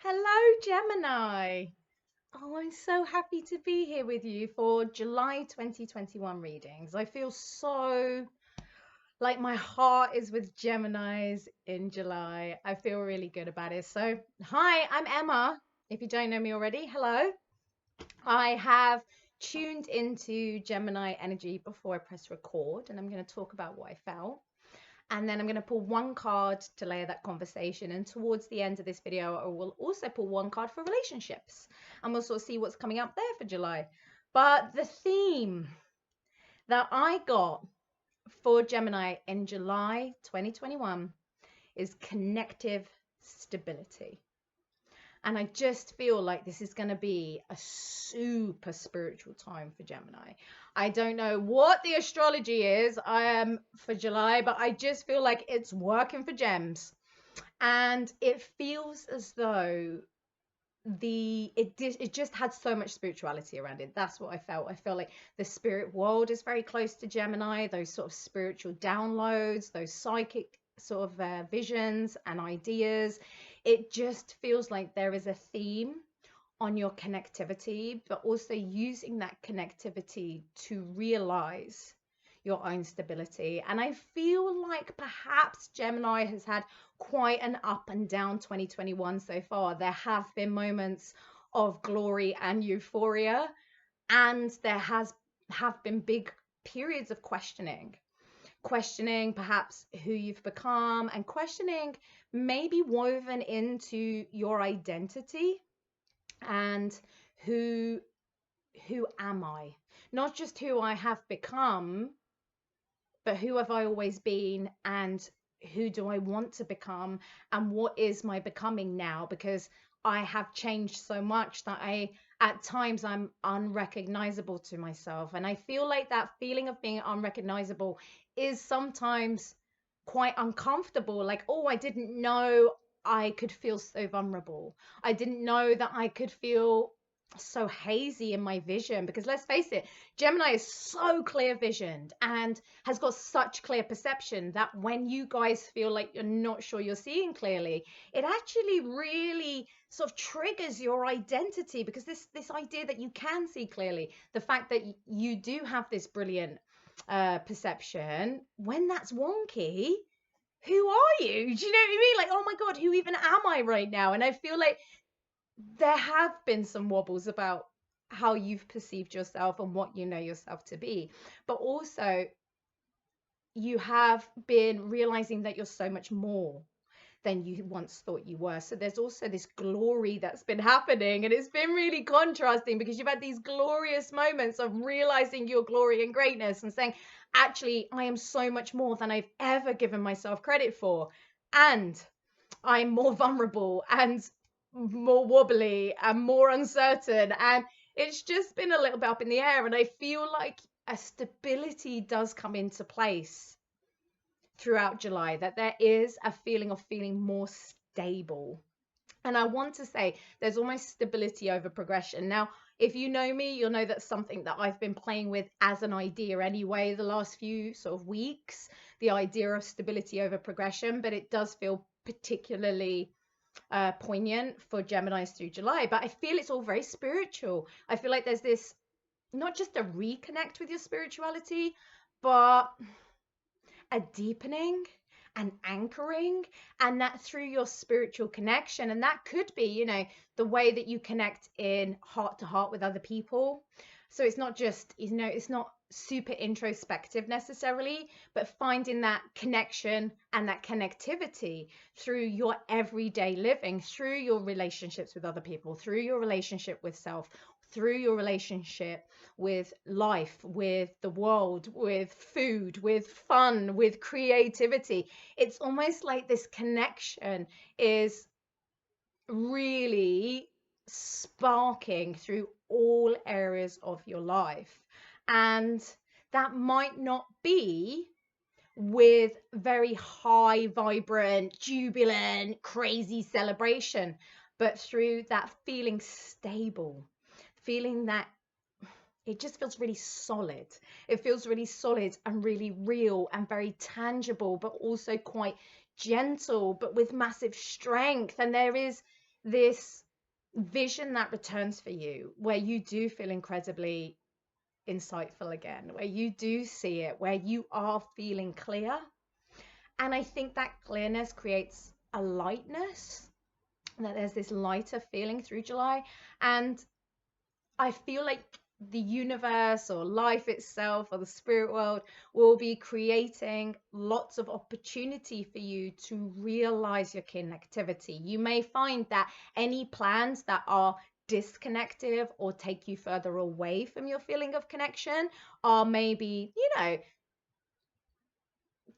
Hello, Gemini. Oh, I'm so happy to be here with you for July 2021 readings. I feel so like my heart is with Geminis in July. I feel really good about it. So, hi, I'm Emma. If you don't know me already, hello. I have tuned into Gemini energy before I press record, and I'm going to talk about what I felt. And then I'm going to pull one card to layer that conversation. And towards the end of this video, I will also pull one card for relationships. And we'll sort of see what's coming up there for July. But the theme that I got for Gemini in July 2021 is connective stability. And I just feel like this is going to be a super spiritual time for Gemini. I don't know what the astrology is for July, but I just feel like it's working for gems. And it feels as though it just had so much spirituality around it. That's what I felt. I feel like the spirit world is very close to Gemini, those sort of spiritual downloads, those psychic sort of visions and ideas. It just feels like there is a theme on your connectivity, but also using that connectivity to realize your own stability. And I feel like perhaps Gemini has had quite an up and down 2021 so far. There have been moments of glory and euphoria, and there have been big periods of questioning perhaps who you've become, and questioning maybe woven into your identity and who who am I? Not just who I have become, but who have I always been, and who do I want to become, and what is my becoming now? Because I have changed so much that at times I'm unrecognizable to myself. And I feel like that feeling of being unrecognizable is sometimes quite uncomfortable. Like, oh, I didn't know I could feel so vulnerable. I didn't know that I could feel so hazy in my vision, because let's face it, Gemini is so clear visioned and has got such clear perception that when you guys feel like you're not sure you're seeing clearly, it actually really sort of triggers your identity, because this idea that you can see clearly, the fact that you do have this brilliant perception, when that's wonky, who are you? Do you know what I mean? Like, oh my God, who even am I right now? And I feel like there have been some wobbles about how you've perceived yourself and what you know yourself to be. But also, you have been realizing that you're so much more than you once thought you were. So there's also this glory that's been happening, and it's been really contrasting, because you've had these glorious moments of realizing your glory and greatness and saying, actually, I am so much more than I've ever given myself credit for. And I'm more vulnerable and more wobbly and more uncertain. And it's just been a little bit up in the air. And I feel like a stability does come into place throughout July, that there is a feeling of feeling more stable. And I want to say there's almost stability over progression. Now, if you know me, you'll know that's something that I've been playing with as an idea anyway, the last few sort of weeks, the idea of stability over progression, but it does feel particularly poignant for Geminis through July. But I feel it's all very spiritual. I feel like there's this, not just a reconnect with your spirituality, but a deepening and anchoring, and that through your spiritual connection. And that could be, the way that you connect in heart to heart with other people. So it's not just, it's not super introspective necessarily, but finding that connection and that connectivity through your everyday living, through your relationships with other people, through your relationship with self, through your relationship with life, with the world, with food, with fun, with creativity. It's almost like this connection is really sparking through all areas of your life. And that might not be with very high, vibrant, jubilant, crazy celebration, but through that feeling stable, feeling that it just feels really solid. It feels really solid and really real and very tangible, but also quite gentle, but with massive strength. And there is this vision that returns for you, where you do feel incredibly insightful again, where you do see it, where you are feeling clear. And I think that clearness creates a lightness, that there's this lighter feeling through July. And I feel like the universe or life itself or the spirit world will be creating lots of opportunity for you to realize your connectivity. You may find that any plans that are disconnective or take you further away from your feeling of connection are maybe,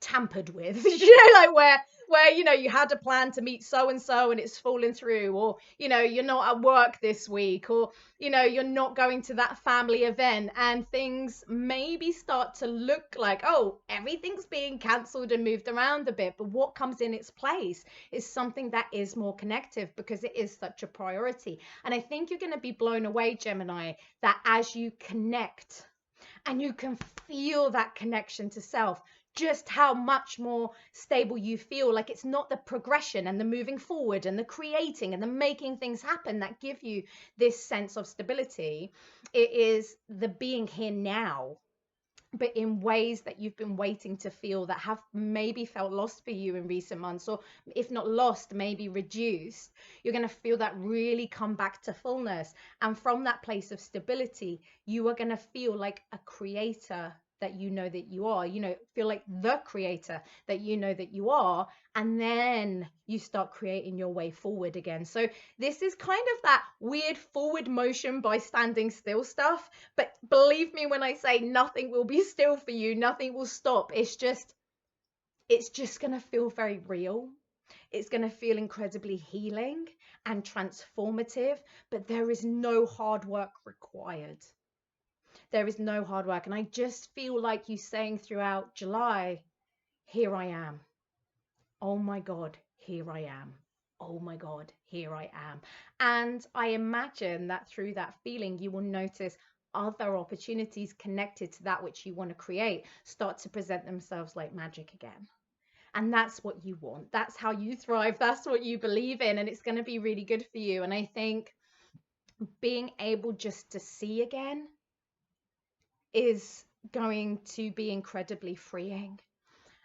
tampered with, like where you had a plan to meet so and so and it's fallen through, or you're not at work this week, or you're not going to that family event, and things maybe start to look like, oh, everything's being cancelled and moved around a bit, but what comes in its place is something that is more connective, because it is such a priority. And I think you're going to be blown away, Gemini, that as you connect and you can feel that connection to self, just how much more stable you feel. Like, it's not the progression and the moving forward and the creating and the making things happen that give you this sense of stability. It is the being here now, but in ways that you've been waiting to feel, that have maybe felt lost for you in recent months, or if not lost, maybe reduced. You're going to feel that really come back to fullness. And from that place of stability, you are going to feel like a creator that you know that you are, feel like the creator that you know that you are. And then you start creating your way forward again. So this is kind of that weird forward motion by standing still stuff. But believe me when I say nothing will be still for you, nothing will stop. It's just going to feel very real. It's going to feel incredibly healing and transformative, but there is no hard work required. There is no hard work. And I just feel like you saying throughout July, here I am. Oh my God, here I am. Oh my God, here I am. And I imagine that through that feeling, you will notice other opportunities connected to that which you want to create start to present themselves like magic again. And that's what you want. That's how you thrive. That's what you believe in. And it's going to be really good for you. And I think being able just to see again is going to be incredibly freeing.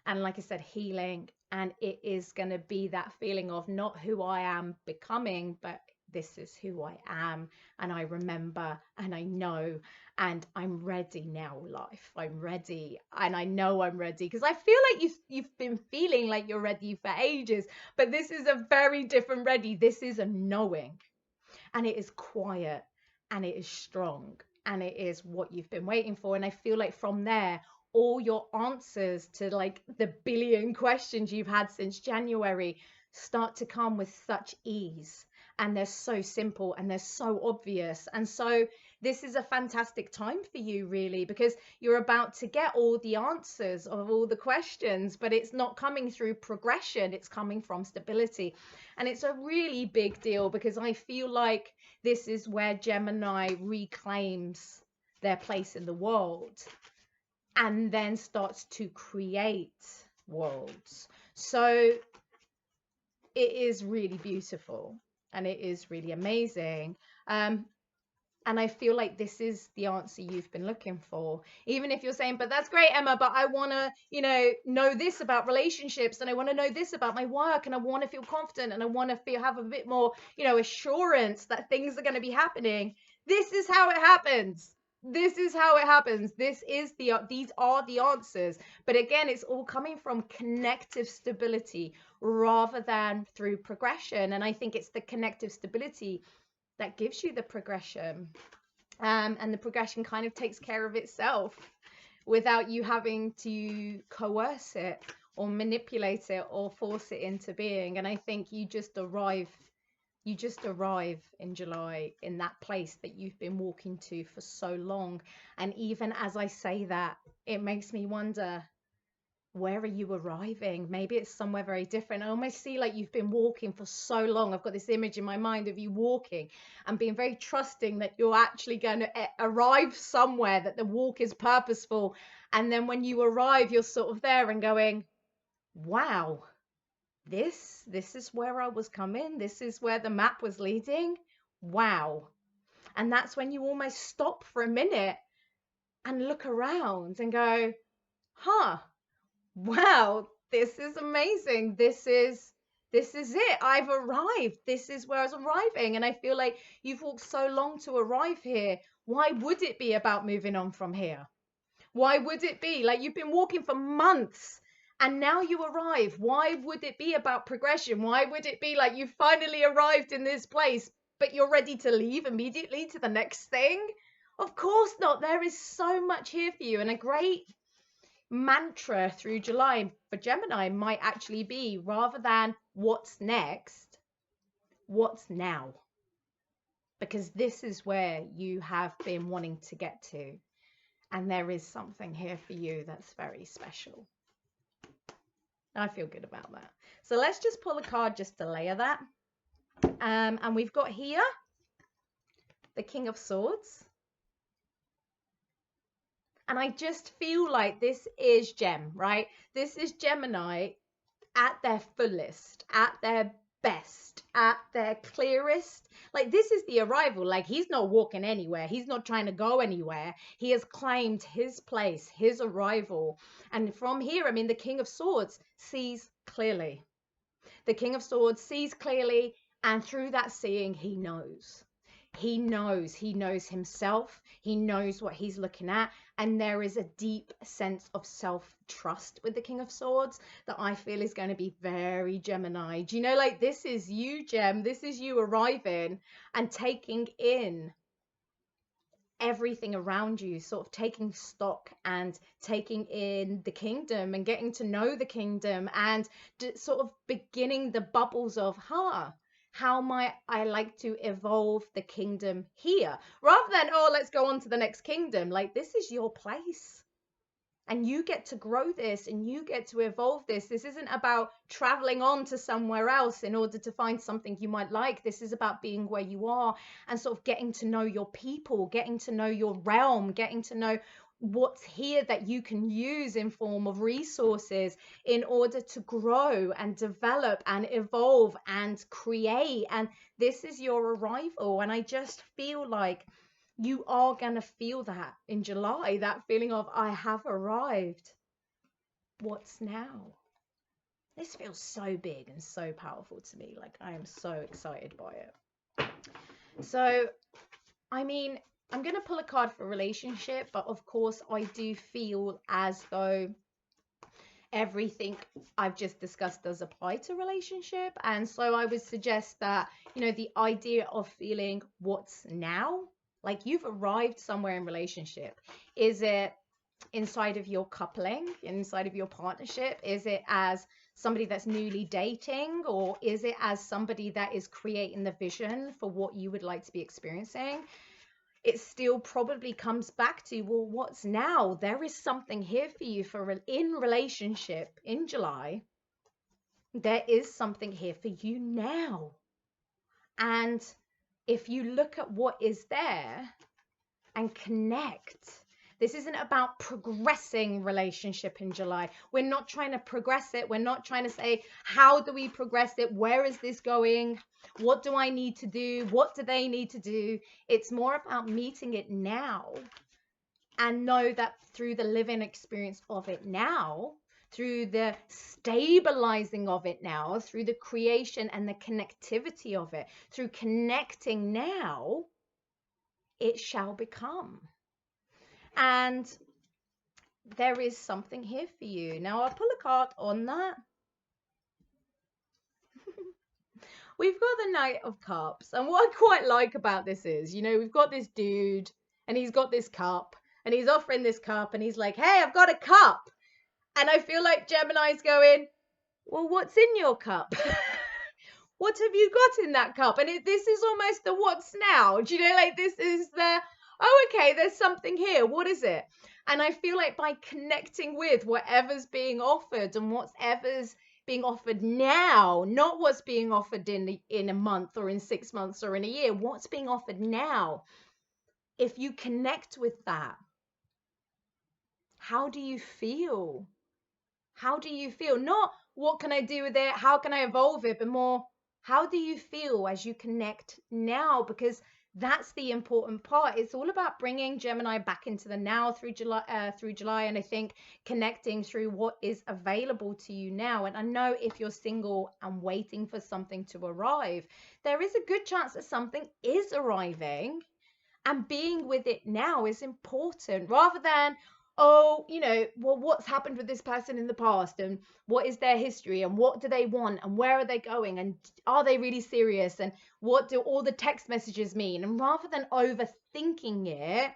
And like I said, healing. And it is going to be that feeling of not who I am becoming, but this is who I am. And I remember, and I know, and I'm ready now, life. I'm ready. And I know I'm ready, because I feel like you've been feeling like you're ready for ages, but this is a very different ready. This is a knowing, and it is quiet, and it is strong, and it is what you've been waiting for. And I feel like from there, all your answers to like the billion questions you've had since January start to come with such ease. And they're so simple and they're so obvious. And so this is a fantastic time for you, really, because you're about to get all the answers of all the questions, but it's not coming through progression. It's coming from stability. And it's a really big deal, because I feel like this is where Gemini reclaims their place in the world and then starts to create worlds. So it is really beautiful and it is really amazing. And I feel like this is the answer you've been looking for. Even if you're saying, but that's great, Emma, but I want to, know this about relationships, and I want to know this about my work, and I want to feel confident, and I want to have a bit more, assurance that things are going to be happening. This is how it happens. This is how it happens. These are the answers. But again, it's all coming from connective stability rather than through progression. And I think it's the connective stability that gives you the progression. And the progression kind of takes care of itself without you having to coerce it or manipulate it or force it into being. And I think you just arrive in July in that place that you've been walking to for so long. And even as I say that, it makes me wonder, where are you arriving? Maybe it's somewhere very different. I almost see like you've been walking for so long. I've got this image in my mind of you walking and being very trusting that you're actually going to arrive somewhere, that the walk is purposeful. And then when you arrive, you're sort of there and going, wow, this is where I was coming. This is where the map was leading. Wow. And that's when you almost stop for a minute and look around and go, huh, wow, this is amazing. This is it. I've arrived. This is where I was arriving. And I feel like you've walked so long to arrive here. Why would it be about moving on from here? Why would it be? Like, you've been walking for months and now you arrive. Why would it be about progression? Why would it be like you finally arrived in this place, but you're ready to leave immediately to the next thing? Of course not. There is so much here for you. And a great mantra through July for Gemini might actually be, rather than what's next, what's now? Because this is where you have been wanting to get to. And there is something here for you that's very special. I feel good about that. So let's just pull a card just to layer that. And we've got here the King of Swords. And I just feel like this is Gem, right? This is Gemini at their fullest, at their best, at their clearest. Like, this is the arrival. Like, he's not walking anywhere. He's not trying to go anywhere. He has claimed his place, his arrival. And from here, I mean, the King of Swords sees clearly. The King of Swords sees clearly, and through that seeing, he knows. He knows himself. He knows what he's looking at. And there is a deep sense of self-trust with the King of Swords that I feel is going to be very Gemini. Do you know, like, this is you, Gem. This is you arriving and taking in everything around you, sort of taking stock and taking in the kingdom and getting to know the kingdom and sort of beginning the bubbles of, how might I like to evolve the kingdom here? Rather than, oh, let's go on to the next kingdom. Like, this is your place. And you get to grow this and you get to evolve this. This isn't about traveling on to somewhere else in order to find something you might like. This is about being where you are and sort of getting to know your people, getting to know your realm, getting to know what's here that you can use in form of resources in order to grow and develop and evolve and create. And this is your arrival. And I just feel like you are going to feel that in July, that feeling of, I have arrived. What's now? This feels so big and so powerful to me. Like, I am so excited by it. So, I mean, I'm going to pull a card for relationship, but of course I do feel as though everything I've just discussed does apply to relationship. And so I would suggest that, you know, the idea of feeling what's now, like you've arrived somewhere in relationship. Is it inside of your coupling, inside of your partnership? Is it as somebody that's newly dating, or is it as somebody that is creating the vision for what you would like to be experiencing? It still probably comes back to, well, what's now? There is something here for you in relationship in July. There is something here for you now. And if you look at what is there and connect, this isn't about progressing relationship in July. We're not trying to progress it. We're not trying to say, how do we progress it? Where is this going? What do I need to do? What do they need to do? It's more about meeting it now, and know that through the living experience of it now, through the stabilizing of it now, through the creation and the connectivity of it, through connecting now, it shall become. And there is something here for you. Now I'll pull a card on that. We've got the Knight of Cups. And what I quite like about this is, you know, we've got this dude and he's got this cup and he's offering this cup and he's like, hey, I've got a cup. And I feel like Gemini's going, well, what's in your cup? What have you got in that cup? And this is almost the what's now. Do you know, like, this is the, oh, okay, there's something here. What is it? And I feel like by connecting with whatever's being offered and whatever's being offered now, not what's being offered in a month or in 6 months or in a year, what's being offered now, if you connect with that, how do you feel? How do you feel? Not what can I do with it? How can I evolve it? But more, how do you feel as you connect now? Because that's the important part. It's all about bringing Gemini back into the now through July, and I think connecting through what is available to you now. And I know if you're single and waiting for something to arrive, there is a good chance that something is arriving, and being with it now is important, rather than, oh, well, what's happened with this person in the past, and what is their history, and what do they want, and where are they going, and are they really serious, and what do all the text messages mean? And rather than overthinking it,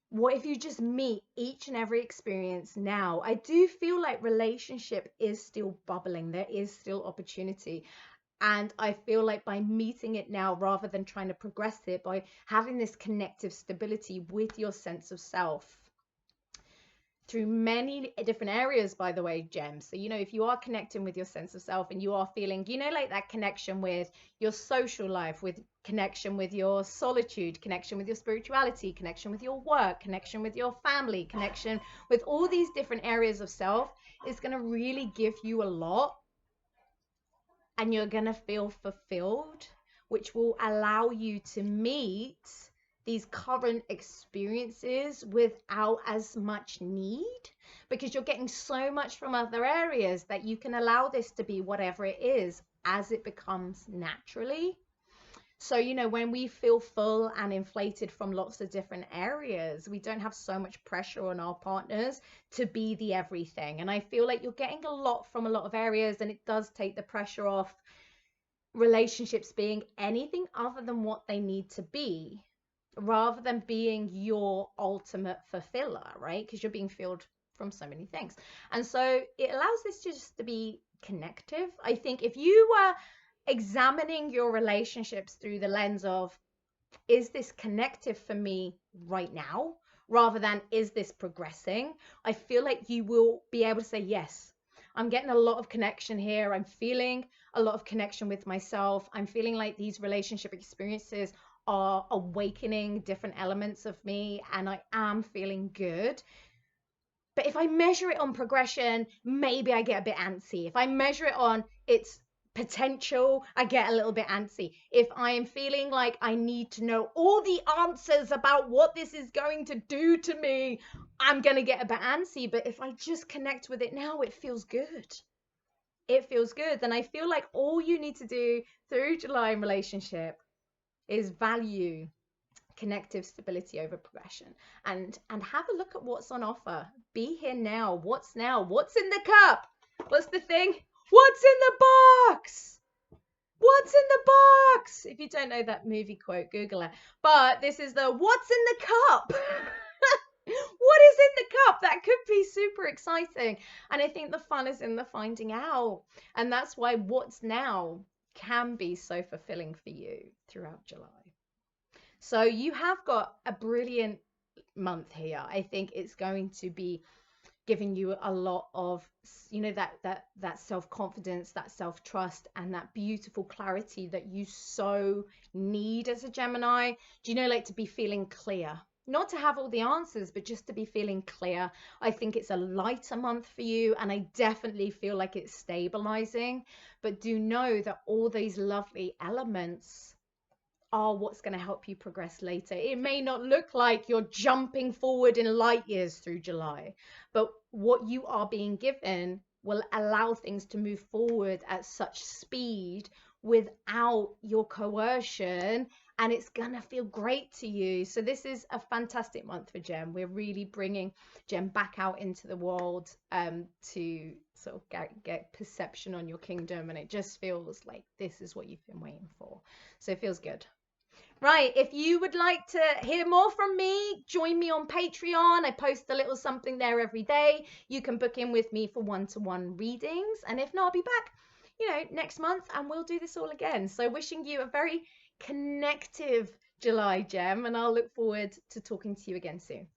what if you just meet each and every experience now? I do feel like relationship is still bubbling. There is still opportunity. And I feel like by meeting it now, rather than trying to progress it, by having this connective stability with your sense of self through many different areas, by the way, Gem. So, if you are connecting with your sense of self and you are feeling, like that connection with your social life, with connection with your solitude, connection with your spirituality, connection with your work, connection with your family, connection with all these different areas of self, is going to really give you a lot. And you're going to feel fulfilled, which will allow you to meet these current experiences without as much need, because you're getting so much from other areas that you can allow this to be whatever it is as it becomes naturally. So, when we feel full and inflated from lots of different areas, we don't have so much pressure on our partners to be the everything. And I feel like you're getting a lot from a lot of areas, and it does take the pressure off relationships being anything other than what they need to be, rather than being your ultimate fulfiller, right? Because you're being filled from so many things. And so it allows this just to be connective. I think if you were examining your relationships through the lens of, is this connective for me right now, rather than is this progressing, I feel like you will be able to say, yes, I'm getting a lot of connection here. I'm feeling a lot of connection with myself. I'm feeling like these relationship experiences are awakening different elements of me, and I am feeling good. But if I measure it on progression, maybe I get a bit antsy. If I measure it on its potential, I get a little bit antsy. If I am feeling like I need to know all the answers about what this is going to do to me, I'm going to get a bit antsy. But if I just connect with it now, it feels good. It feels good. And I feel like all you need to do through July in relationship is value connective stability over progression, and have a look at what's on offer. Be here now. What's now? What's in the cup? What's the thing? What's in the box? What's in the box? If you don't know that movie quote, Google it. But this is the what's in the cup. What is in the cup? That could be super exciting. And I think the fun is in the finding out. And that's why what's now can be so fulfilling for you throughout July. So you have got a brilliant month here. I think it's going to be giving you a lot of, that self-confidence, that self-trust, and that beautiful clarity that you so need as a Gemini. Like to be feeling clear, not to have all the answers, but just to be feeling clear. I think it's a lighter month for you, and I definitely feel like it's stabilizing. But do know that all these lovely elements are what's going to help you progress later. It may not look like you're jumping forward in light years through July, but what you are being given will allow things to move forward at such speed without your coercion, and it's gonna feel great to you. So this is a fantastic month for Gem. We're really bringing Gem back out into the world to sort of get perception on your kingdom, and it just feels like this is what you've been waiting for. So it feels good. Right, if you would like to hear more from me, join me on Patreon. I post a little something there every day. You can book in with me for one-to-one readings. And if not, I'll be back, next month, and we'll do this all again. So wishing you a very connective July, Gem, and I'll look forward to talking to you again soon.